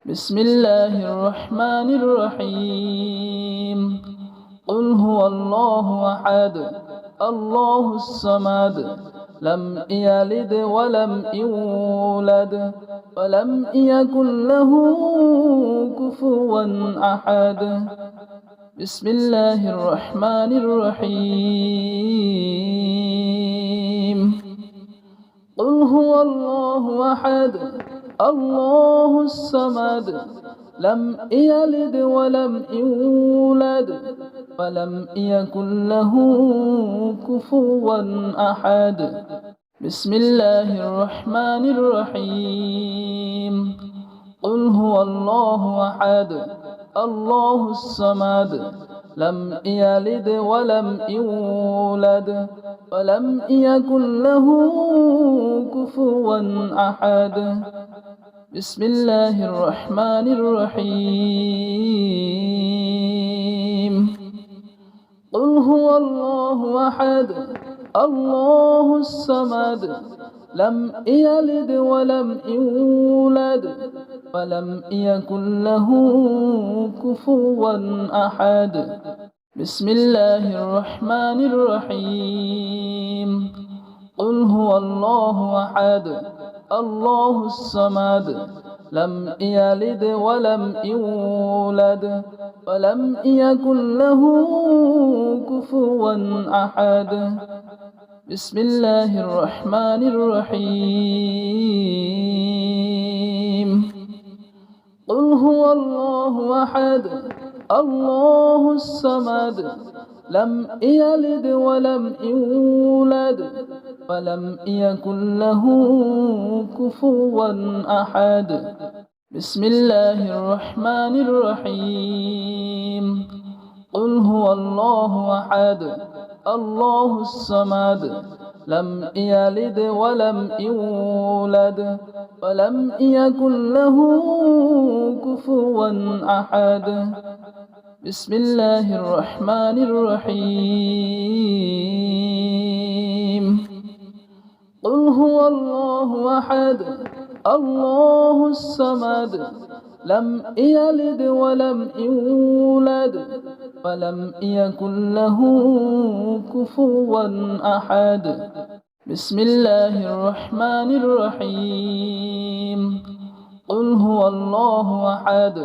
بسم الله الرحمن الرحيم قل هو الله أحد الله الصمد لم يلد ولم يولد ولم يكن له كفوا أحد بسم الله الرحمن الرحيم قل هو الله أحد الله الصمد لم يلد ولم يولد ولم يكن له كفوا أحد بسم الله الرحمن الرحيم قل هو الله أحد الله الصمد لم يلد ولم يولد ولم يكن له كفوا أحد بسم الله الرحمن الرحيم قل هو الله أحد الله الصمد لم يلد ولم يولد ولم يكن له كفوا أحد بسم الله الرحمن الرحيم قل هو الله أحد الله الصمد لم يلد ولم يولد ولم يكن له كفوا أحد بسم الله الرحمن الرحيم قل هو الله أحد الله الصمد لم يلد ولم يولد ولم يكن له كفوا أحد بسم الله الرحمن الرحيم قل هو الله أحد الله الصمد لم يلد ولم يولد ولم يكن له كفوا أحد بسم الله الرحمن الرحيم قل هو الله أحد الله الصمد لم يلد ولم يولد ولم يكن له كفوا أحد بسم الله الرحمن الرحيم قل هو الله أحد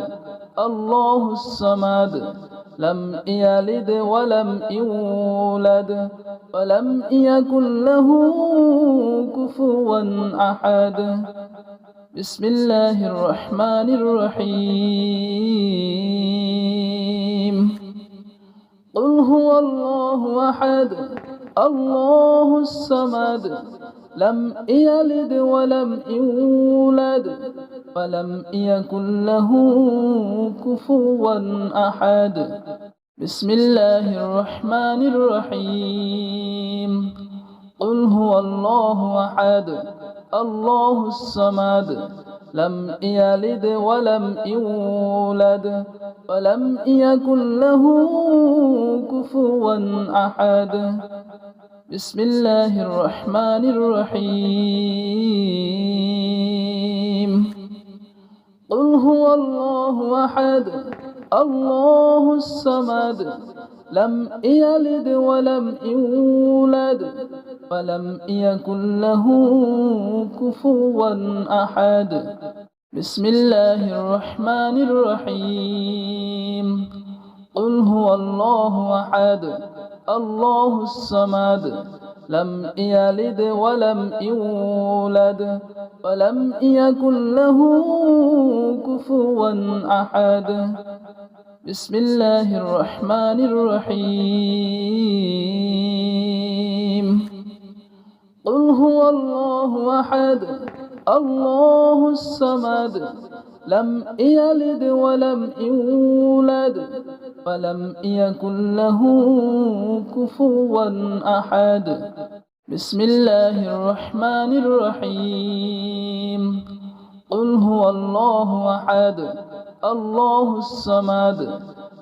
الله الصمد لم يلد ولم يولد ولم يكن له كفوا أحد بسم الله الرحمن الرحيم قل هو الله أحد الله الصمد لم يلد ولم يولد ولم يكن له كفوا أحد بسم الله الرحمن الرحيم قل هو الله أحد الله الصمد لم يلد ولم يولد ولم يكن له كفوا أحد بسم الله الرحمن الرحيم قل هو الله أحد الله الصمد لم يلد ولم يولد ولم يكن له كفوا أحد بسم الله الرحمن الرحيم قل هو الله أحد الله الصمد لم يلد ولم يولد ولم يكن له كفوا أحد بسم الله الرحمن الرحيم قل هو الله أحد الله الصمد لم يلد ولم يولد ولم يكن له كفوا أحد بسم الله الرحمن الرحيم قل هو الله أحد الله الصمد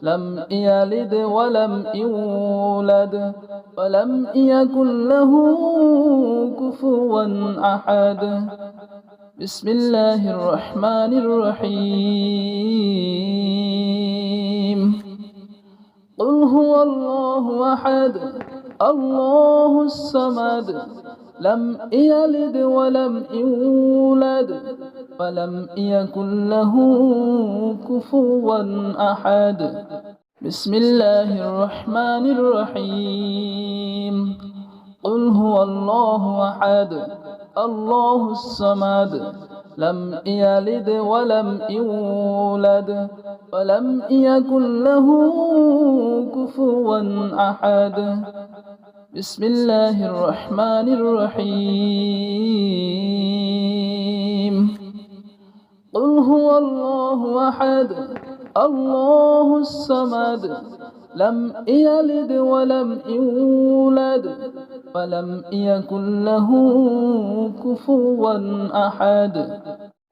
لم يلد ولم يولد ولم يكن له كفوا أحد بسم الله الرحمن الرحيم قل هو الله أحد الله الصمد لم يلد ولم يولد ولم يكن له كفوا أحد بسم الله الرحمن الرحيم قل هو الله أحد الله الصمد لم يلد ولم يولد ولم يكن له كفوا أحد بسم الله الرحمن الرحيم قل هو الله أحد الله الصمد لم يلد ولم يولد ولم يكن له كفوا أحد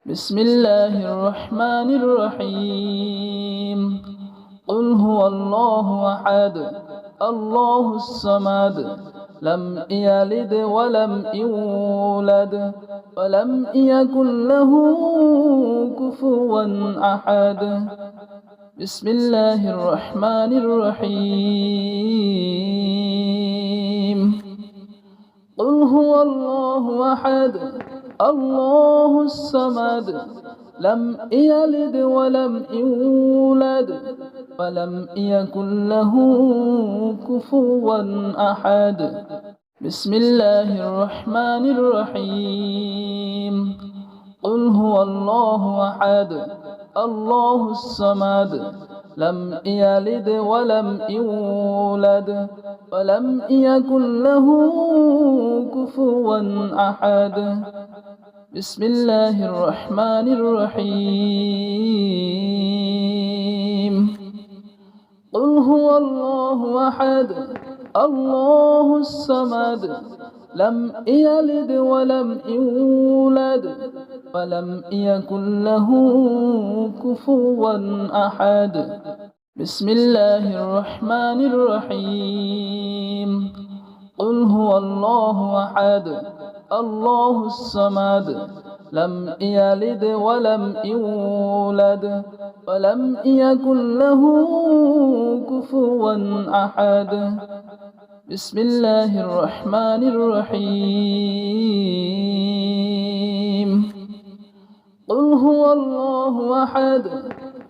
بسم الله الرحمن الرحيم قل هو الله أحد الله الصمد لم يلد ولم يولد ولم يكن له كفوا أحد بسم الله الرحمن الرحيم قل هو الله أحد الله الصمد لم يلد ولم يولد ولم يكن له كفوا أحد بسم الله الرحمن الرحيم قل هو الله أحد الله الصمد لم يلد ولم يولد ولم يكن له كفوا أحد بسم الله الرحمن الرحيم قل هو الله أحد الله الصمد لم يلد ولم يولد ولم يكن له كفوا أحد بسم الله الرحمن الرحيم قل هو الله أحد الله الصمد لم يلد ولم يولد ولم يكن له كفوا أحد بسم الله الرحمن الرحيم قل هو الله أحد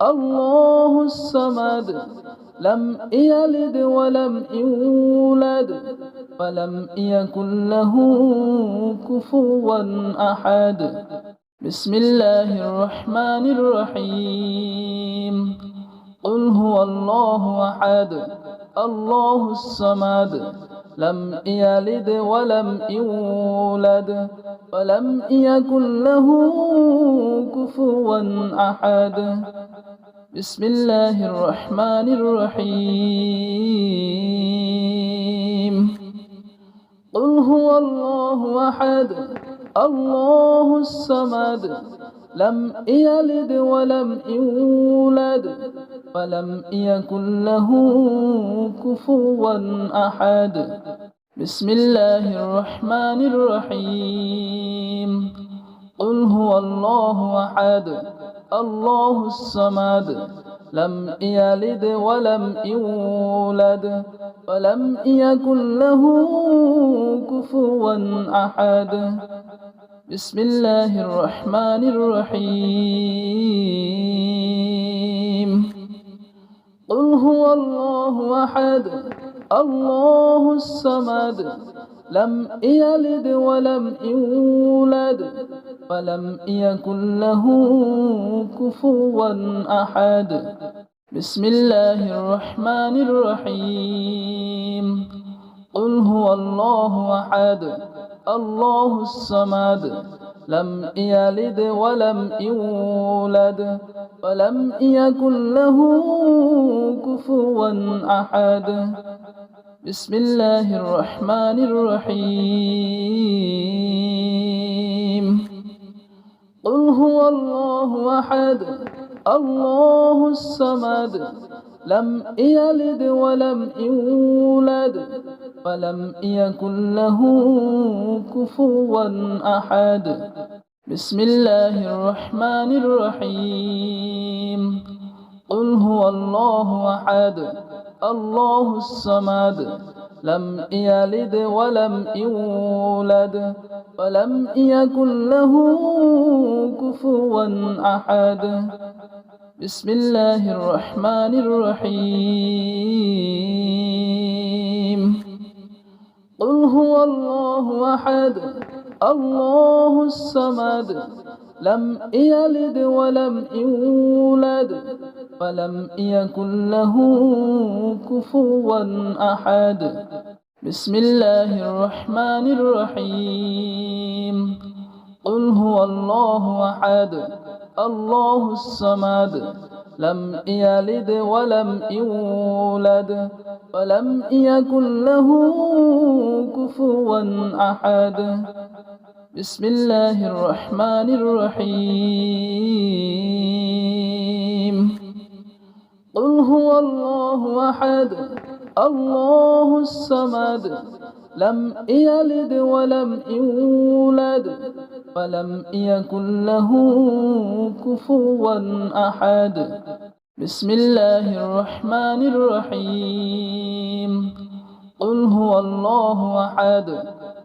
الله الصمد لم يلد ولم يولد ولم يكن له كفوا أحد بسم الله الرحمن الرحيم قل هو الله أحد الله الصمد لم يلد ولم يولد ولم يكن له كفوا أحد بسم الله الرحمن الرحيم قل هو الله أحد الله الصمد لم يلد ولم يولد ولم يكن له كفوا أحد بسم الله الرحمن الرحيم قل هو الله أحد الله الصمد لم يلد ولم يولد ولم يكن له كفوا أحد بسم الله الرحمن الرحيم قل هو الله أحد الله الصمد لم يلد ولم يولد ولم يكن له كفوا أحد بسم الله الرحمن الرحيم قل هو الله أحد الله الصمد لم يلد ولم يولد ولم يكن له كفوا أحد بسم الله الرحمن الرحيم قل هو الله أحد الله الصمد لم يلد ولم يولد ولم يكن له كفوا أحد بسم الله الرحمن الرحيم قل هو الله أحد الله الصمد لم يلد ولم يولد ولم يكن له كفوا أحد بسم الله الرحمن الرحيم قل هو الله أحد الله الصمد لم يلد ولم يولد ولم يكن له كفوا أحد بسم الله الرحمن الرحيم قل هو الله أحد الله الصمد لم يلد ولم يولد ولم يكن له كفوا أحد بسم الله الرحمن الرحيم قل هو الله أحد الله الصمد لم يلد ولم يولد ولم يكن له كفوا أحد بسم الله الرحمن الرحيم قل هو الله أحد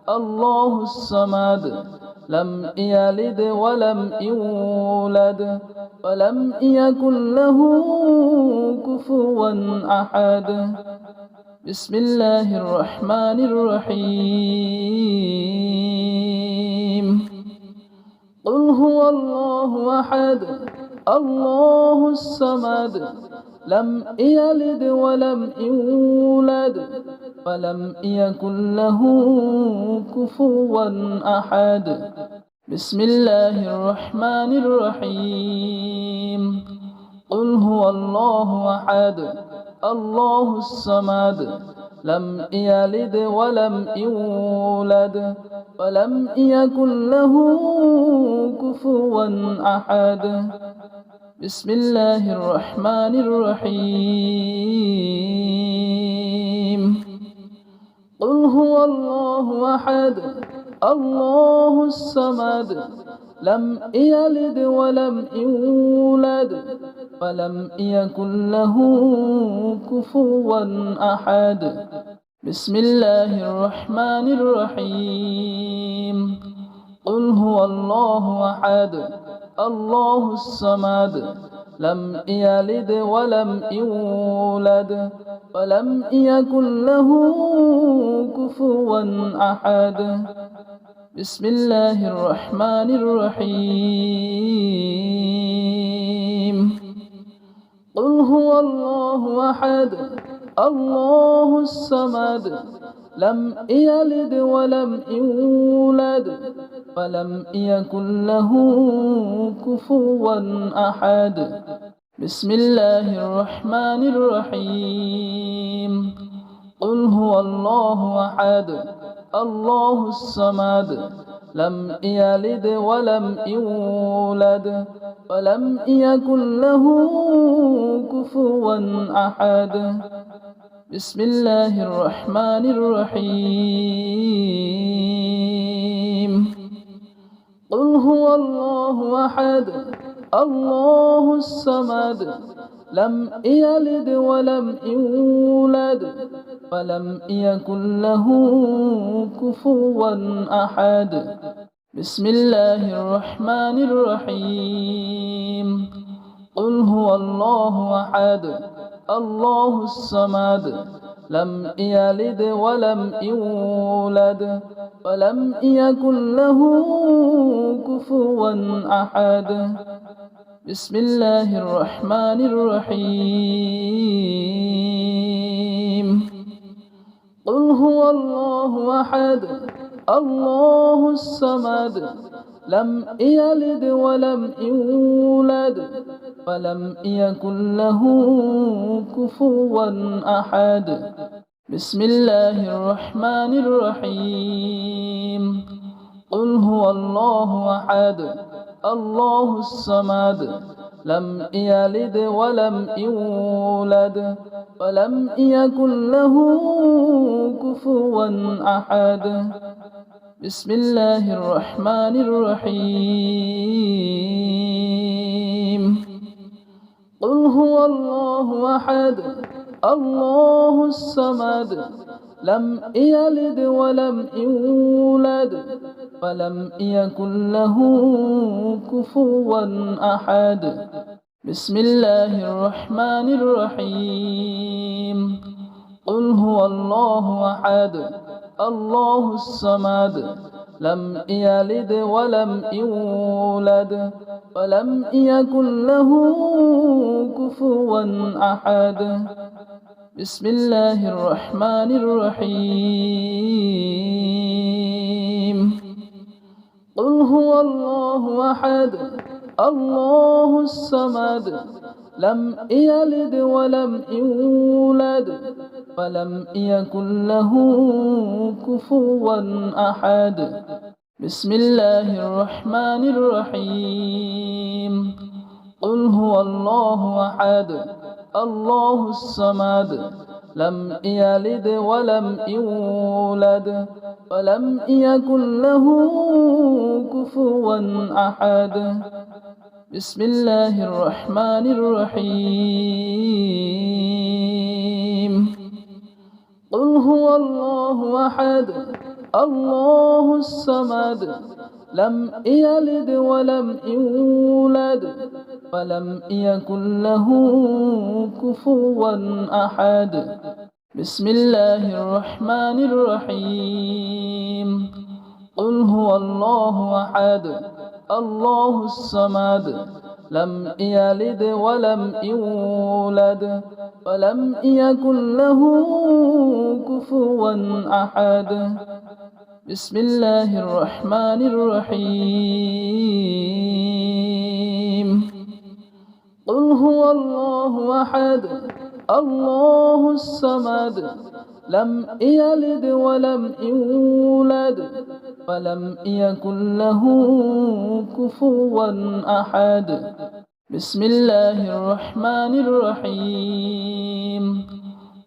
الله الصمد لم يلد ولم يولد ولم يكن له كفوا أحد بسم الله الرحمن الرحيم قل هو الله أحد الله الصمد لم يلد ولم يولد ولم يكن له كفوا أحد بسم الله الرحمن الرحيم قل هو الله أحد الله الصمد لم يلد ولم يولد ولم يكن له كفوا أحد بسم الله الرحمن الرحيم قل هو الله أحد الله الصمد لم يلد ولم يولد ولم يكن له كفوا أحد بسم الله الرحمن الرحيم قل هو الله أحد الله الصمد لم يلد ولم يولد ولم يكن له كفوا أحد بسم الله الرحمن الرحيم قل هو الله أحد الله الصمد لم يلد ولم يولد ولم يكن له كفوا أحد بسم الله الرحمن الرحيم قل هو الله أحد الله الصمد لم يلد ولم يولد ولم يكن له كفوا أحد بسم الله الرحمن الرحيم قل هو الله أحد الله الصمد لم يلد ولم يولد ولم يكن له كفوا أحد بسم الله الرحمن الرحيم قل هو الله أحد الله الصمد لم يلد ولم يولد ولم يكن له كفوا أحد بسم الله الرحمن الرحيم قل هو الله أحد الله الصمد لم يلد ولم يولد ولم يكن له كفوا أحد بسم الله الرحمن الرحيم قل هو الله أحد الله الصمد لم يلد ولم يولد ولم يكن له كفوا أحد بسم الله الرحمن الرحيم قل هو الله أحد الله الصمد لم يلد ولم يولد ولم يكن له كفوا أحد بسم الله الرحمن الرحيم قل هو الله أحد الله الصمد لم يلد ولم يولد ولم يكن له كفوا أحد بسم الله الرحمن الرحيم قل هو الله أحد الله الصمد لم يلد ولم يولد ولم يكن له كفوا أحد بسم الله الرحمن الرحيم قل هو الله أحد الله الصمد لم يلد ولم يولد ولم يكن له كفوا أحد بسم الله الرحمن الرحيم قل هو الله أحد الله الصمد لم يلد ولم يولد ولم يكن له كفوا أحد بسم الله الرحمن الرحيم قل هو الله أحد الله الصمد لم يلد ولم يولد ولم يكن له كفوا أحد بسم الله الرحمن الرحيم قل هو الله أحد الله الصمد لم يلد ولم يولد ولم يكن له كفوا أحد بسم الله الرحمن الرحيم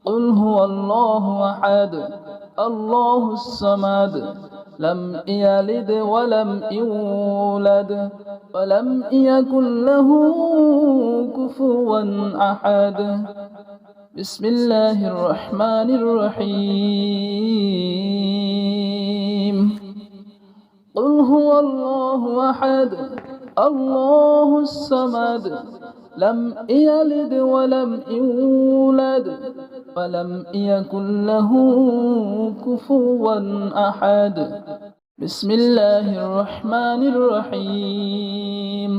قل هو الله أحد الله الصمد لم يلد ولم يولد ولم يكن له كفوا أحد بسم الله الرحمن الرحيم قل هو الله أحد الله الصمد لم يلد ولم يولد ولم يكن له كفوا أحد بسم الله الرحمن الرحيم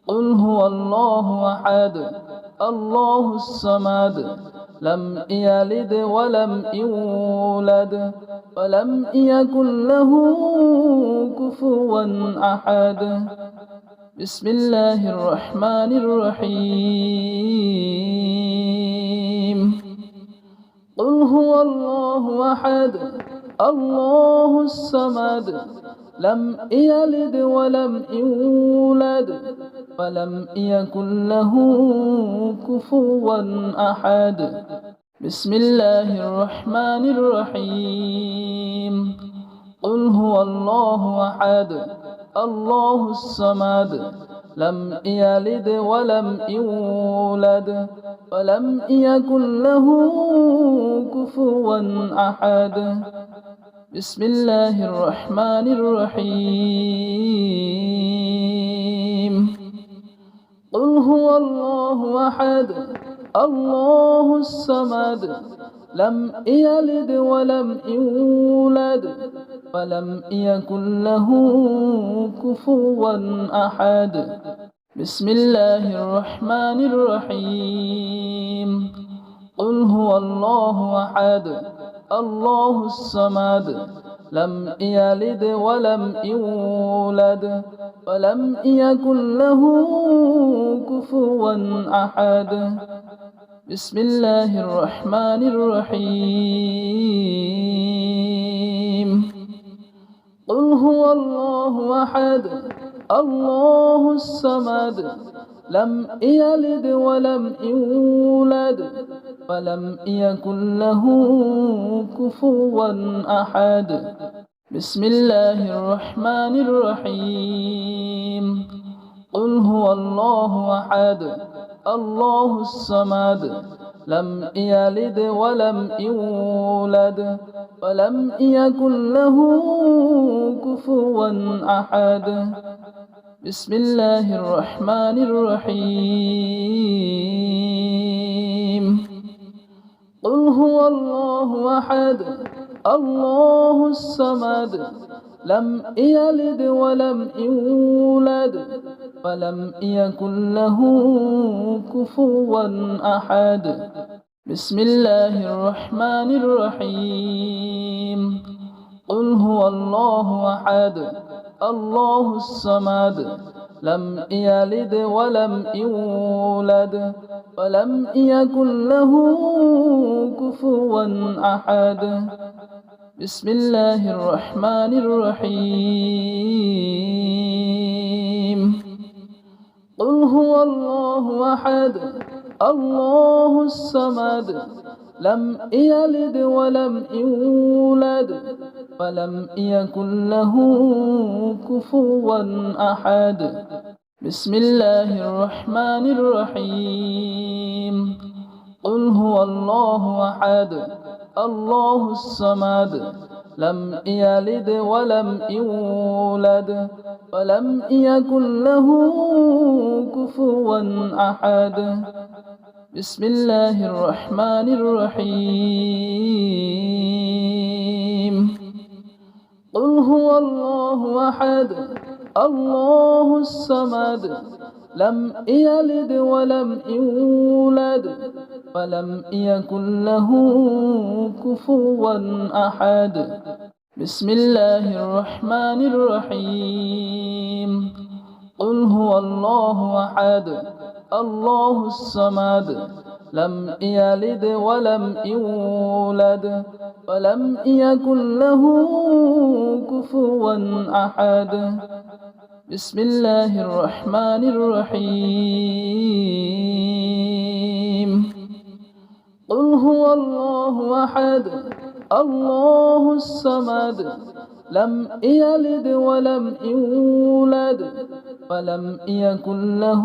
قل هو الله أحد الله الصمد لم يلد ولم يولد ولم يكن له كفوا أحد بسم الله الرحمن الرحيم قل هو الله أحد الله الصمد لم يلد ولم يولد ولم يكن له كفوا أحد بسم الله الرحمن الرحيم قل هو الله أحد الله الصمد لم يلد ولم يولد ولم يكن له كفوا أحد بسم الله الرحمن الرحيم قل هو الله أحد الله الصمد لم يلد ولم يولد ولم يكن له كفوا أحد بسم الله الرحمن الرحيم قل هو الله أحد الله الصمد لم يلد ولم يولد ولم يكن له كفوا أحد بسم الله الرحمن الرحيم قل هو الله أحد الله الصمد لم يلد ولم يولد ولم يكن له كفوا أحد بسم الله الرحمن الرحيم قل هو الله أحد الله الصمد لم يلد ولم يولد ولم يكن له كفوا أحد بسم الله الرحمن الرحيم قل هو الله أحد الله الصمد لم يلد ولم يولد ولم يكن له كفوا أحد بسم الله الرحمن الرحيم قل هو الله أحد الله الصمد لم يلد ولم يولد ولم يكن له كفوا أحد بسم الله الرحمن الرحيم قل هو الله أحد الله الصمد لم يلد ولم يولد ولم يكن له كفوا أحد بسم الله الرحمن الرحيم قل هو الله أحد الله الصمد لم يلد ولم يولد ولم يكن له كفوا أحد بسم الله الرحمن الرحيم قل هو الله أحد الله الصمد لم يلد ولم يولد ولم يكن له كفوا أحد بسم الله الرحمن الرحيم قل هو الله أحد الله الصمد لم يلد ولم يولد ولم يكن له كفوا أحد بسم الله الرحمن الرحيم قل هو الله أحد الله الصمد لم يلد ولم يولد ولم يكن له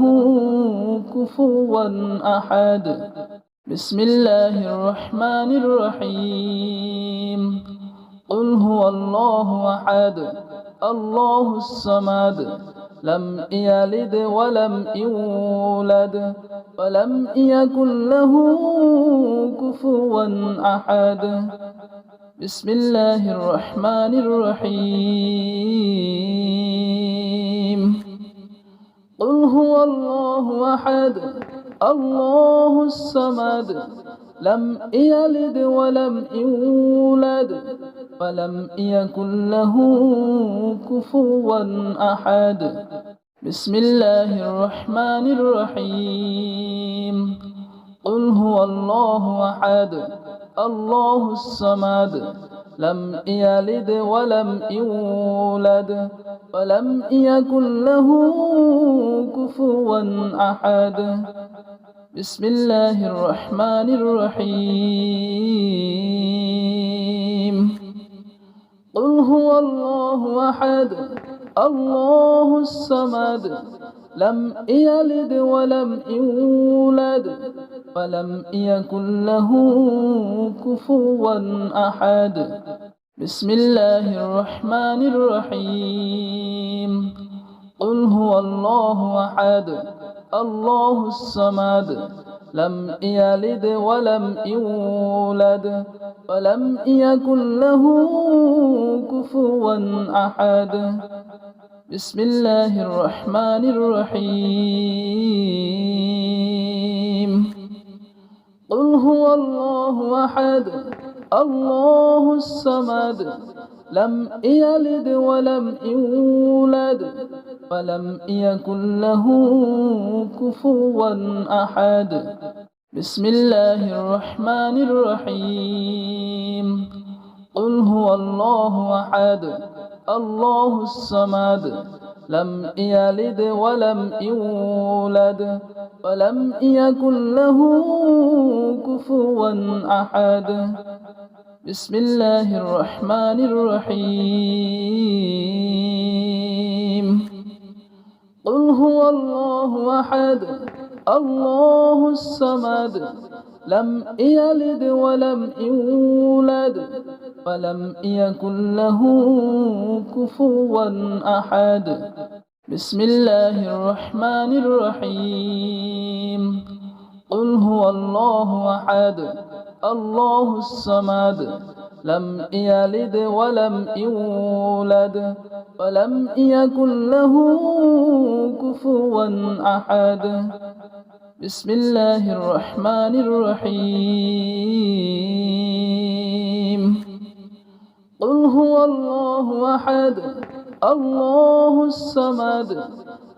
كفوا أحد بسم الله الرحمن الرحيم قل هو الله أحد الله الصمد لم يلد ولم يولد ولم يكن له كفوا أحد بسم الله الرحمن الرحيم قل هو الله أحد الله الصمد لم يلد ولم يولد ولم يكن له كفوا أحد بسم الله الرحمن الرحيم قل هو الله أحد الله الصمد لم يلد ولم يولد ولم يكن له كفوا أحد بسم الله الرحمن الرحيم قل هو الله أحد الله الصمد لم يلد ولم يولد ولم يكن له كفوا أحد بسم الله الرحمن الرحيم قل هو الله أحد الله الصمد لم يلد ولم يولد ولم يكن له كفوا أحد بسم الله الرحمن الرحيم قل هو الله أحد الله الصمد لم يلد ولم يولد ولم يكن له كفوا أحد بسم الله الرحمن الرحيم قل هو الله أحد الله الصمد لم يلد ولم يولد ولم يكن له كفوا أحد بسم الله الرحمن الرحيم قل هو الله أحد الله الصمد لم يلد ولم يولد ولم يكن له كفوا أحد بسم الله الرحمن الرحيم قل هو الله أحد الله الصمد لم يلد ولم يولد ولم يكن له كفوا أحد بسم الله الرحمن الرحيم قل هو الله أحد الله الصمد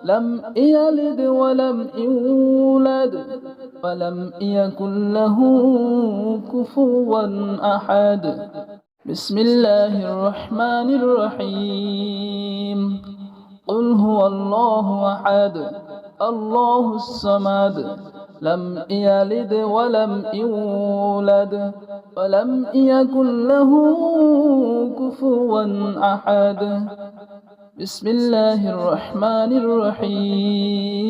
لم يلد ولم يولد ولم يكن له كفوا أحد بسم الله الرحمن الرحيم قل هو الله أحد الله الصمد لم يلد ولم يولد ولم يكن له كفوا أحد بسم الله الرحمن الرحيم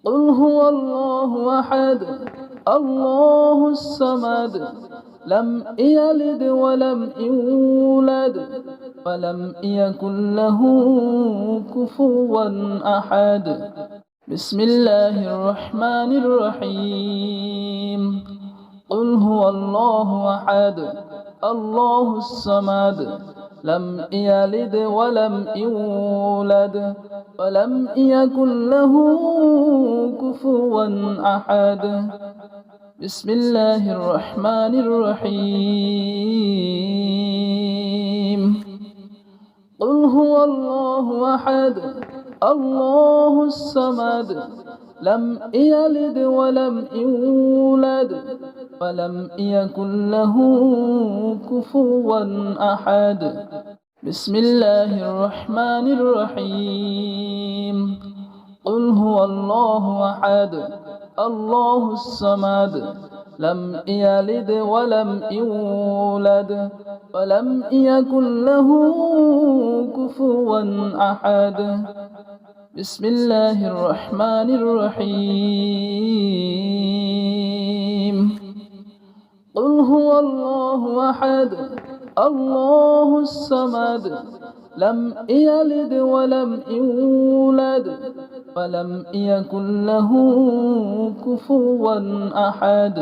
قل هو الله أحد الله الصمد لم يلد ولم يولد ولم يكن له كفوا أحد بسم الله الرحمن الرحيم قل هو الله أحد الله الصمد لم يلد ولم يولد ولم يكن له كفوا أحد بسم الله الرحمن الرحيم قل هو الله أحد الله الصمد لم يلد ولم يولد ولم يكن له كفوا أحد بسم الله الرحمن الرحيم قل هو الله أحد الله الصمد لم يلد ولم يولد ولم يكن له كفوا أحد بسم الله الرحمن الرحيم قل هو الله أحد الله الصمد لم يلد ولم يولد ولم يكن له كفوا أحد